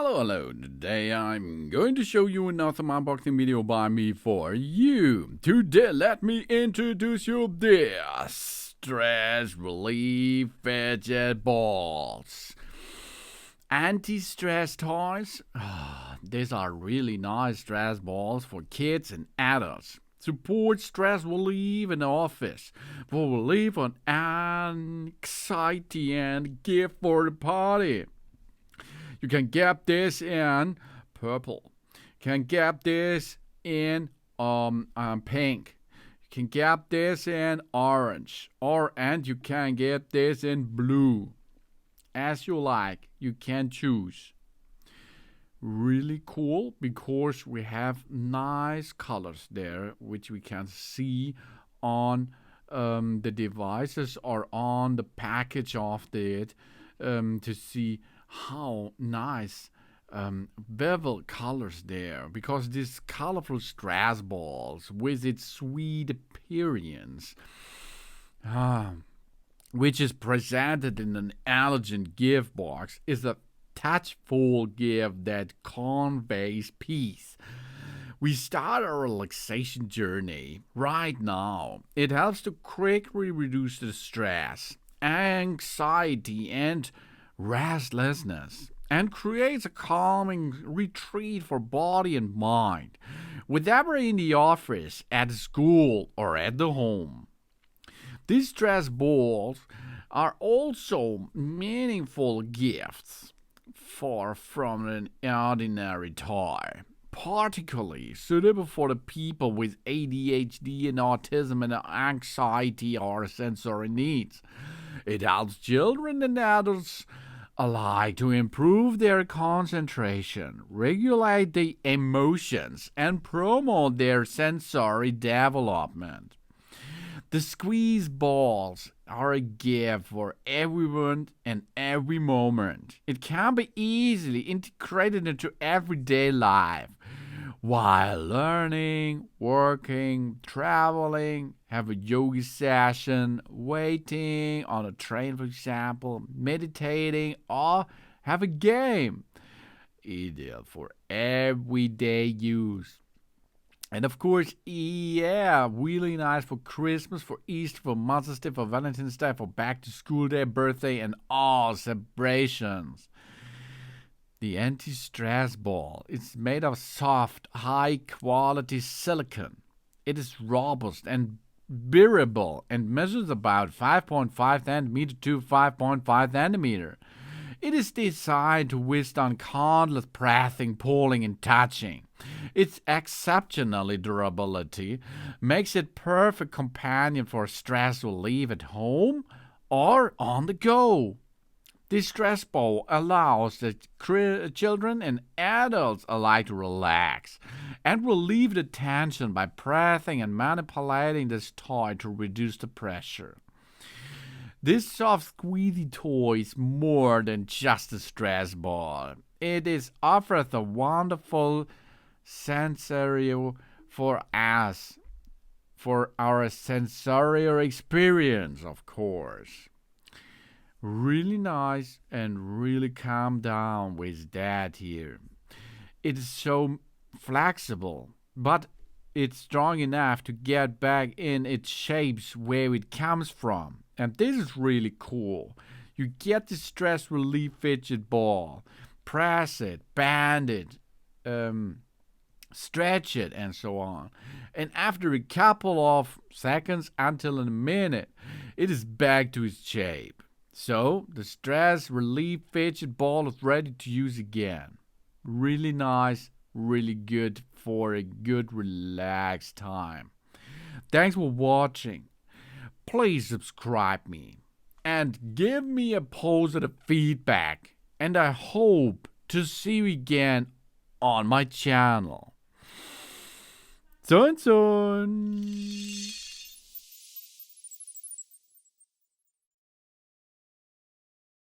Hello, today I'm going to show you another unboxing video by me for you. Today let me introduce you this stress relief fidget balls. Anti-stress toys. These are really nice stress balls for kids and adults. Support stress relief in the office, for relief on anxiety and gift for the party. You can get this in purple. You can get this in pink. You can get this in orange. And you can get this in blue. As you like, you can choose. Really cool because we have nice colors there, which we can see on the devices or on the package of it to see how nice Vivil Colors there, because these colorful stress balls with its sweet appearance, which is presented in an elegant gift box, is a touchful gift that conveys peace. We start our relaxation journey right now. It helps to quickly reduce the stress, anxiety, and restlessness, and creates a calming retreat for body and mind, whether in the office, at school, or at the home. These stress balls are also meaningful gifts from an ordinary toy, particularly suitable for the people with ADHD and autism and anxiety or sensory needs. It helps children and adults alike to improve their concentration, regulate the emotions, and promote their sensory development. The squeeze balls are a gift for everyone and every moment. It can be easily integrated into everyday life. While learning, working, traveling, have a yoga session, waiting on a train, for example, meditating, or have a game. Ideal for everyday use. And of course, really nice for Christmas, for Easter, for Mother's Day, for Valentine's Day, for back to school day, birthday, and all celebrations. The anti-stress ball is made of soft, high-quality silicone. It is robust and bearable and measures about 5.5 cm to 5.5 cm. It is designed to withstand countless pressing, pulling, and touching. Its exceptionally durability makes it perfect companion for stress relief at home or on the go. This stress ball allows the children and adults alike to relax and relieve the tension by pressing and manipulating this toy to reduce the pressure. This soft squeezy toy is more than just a stress ball. It offers a wonderful sensorial for us, for our sensorial experience, of course. Really nice and really calm down with that here. It is so flexible, but it's strong enough to get back in its shapes where it comes from. And this is really cool. You get the stress relief fidget ball, press it, bend it, stretch it, and so on. And after a couple of seconds until a minute, it is back to its shape. So the stress relief fidget ball is ready to use again. Really nice, really good for a good relaxed time. Thanks for watching. Please subscribe me and give me a positive feedback. And I hope to see you again on my channel. Soon.